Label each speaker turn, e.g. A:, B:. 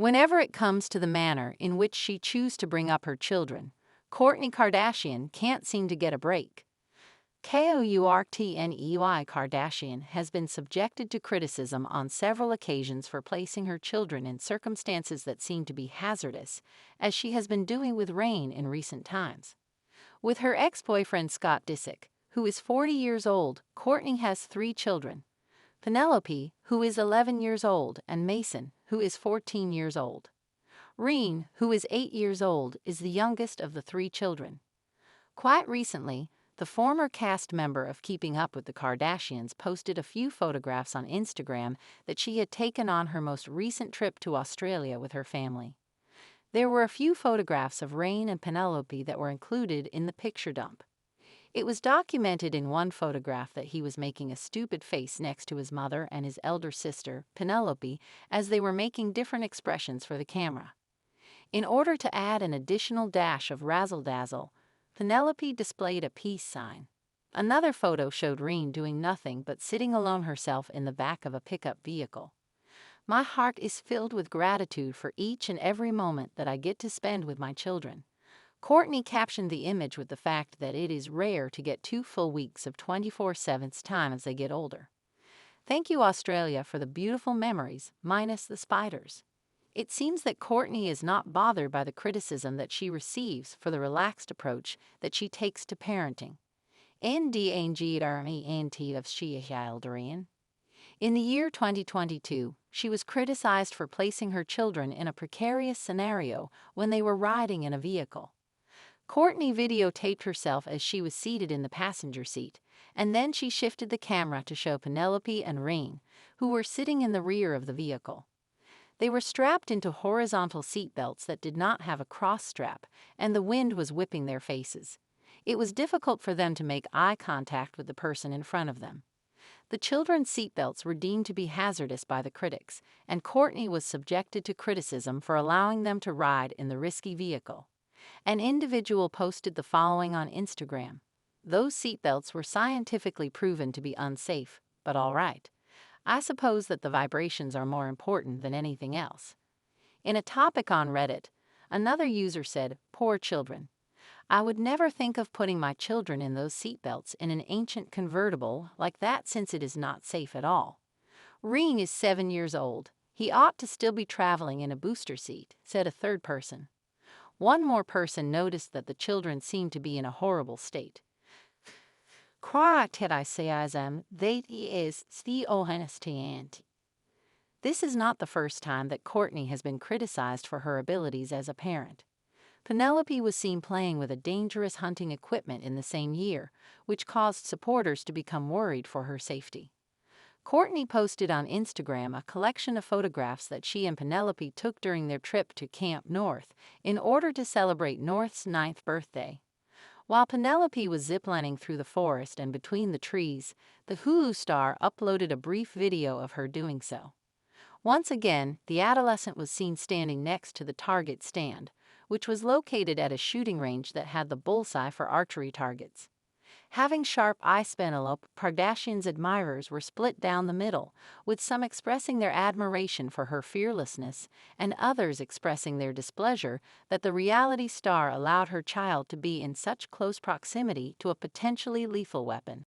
A: Whenever it comes to the manner in which she chooses to bring up her children, Kourtney Kardashian can't seem to get a break. Kourtney Kardashian has been subjected to criticism on several occasions for placing her children in circumstances that seem to be hazardous, as she has been doing with Reign in recent times. With her ex-boyfriend Reign Disick, who is 40 years old, Kourtney has 3 children: Penelope, who is 11 years old, and Mason, who is 14 years old. Reign, who is 8 years old, is the youngest of the 3 children. Quite recently, the former cast member of Keeping Up with the Kardashians posted a few photographs on Instagram that she had taken on her most recent trip to Australia with her family. There were a few photographs of Reign and Penelope that were included in the picture dump. It was documented in one photograph that he was making a stupid face next to his mother and his elder sister, Penelope, as they were making different expressions for the camera. In order to add an additional dash of razzle-dazzle, Penelope displayed a peace sign. Another photo showed Reign doing nothing but sitting alone herself in the back of a pickup vehicle. "My heart is filled with gratitude for each and every moment that I get to spend with my children." Kourtney captioned the image with the fact that it is rare to get 2 full weeks of 24/7 time as they get older. "Thank you, Australia, for the beautiful memories, minus the spiders." It seems that Kourtney is not bothered by the criticism that she receives for the relaxed approach that she takes to parenting. In the year 2022, she was criticized for placing her children in a precarious scenario when they were riding in a vehicle. Kourtney videotaped herself as she was seated in the passenger seat, and then she shifted the camera to show Penelope and Reign, who were sitting in the rear of the vehicle. They were strapped into horizontal seatbelts that did not have a cross strap, and the wind was whipping their faces. It was difficult for them to make eye contact with the person in front of them. The children's seatbelts were deemed to be hazardous by the critics, and Kourtney was subjected to criticism for allowing them to ride in the risky vehicle. An individual posted the following on Instagram: "Those seatbelts were scientifically proven to be unsafe, but all right. I suppose that the vibrations are more important than anything else." In a topic on Reddit, another user said, "Poor children. I would never think of putting my children in those seatbelts in an ancient convertible like that, since it is not safe at all. Reign is 7 years old. He ought to still be traveling in a booster seat," said a third person. One more person noticed that the children seemed to be in a horrible state. This is not the first time that Kourtney has been criticized for her abilities as a parent. Penelope was seen playing with a dangerous hunting equipment in the same year, which caused supporters to become worried for her safety. Kourtney posted on Instagram a collection of photographs that she and Penelope took during their trip to Camp North in order to celebrate North's 9th birthday. While Penelope was ziplining through the forest and between the trees, the Hulu star uploaded a brief video of her doing so. Once again, the adolescent was seen standing next to the target stand, which was located at a shooting range that had the bullseye for archery targets. Having sharp eyes, Penelope Kardashian's admirers were split down the middle, with some expressing their admiration for her fearlessness and others expressing their displeasure that the reality star allowed her child to be in such close proximity to a potentially lethal weapon.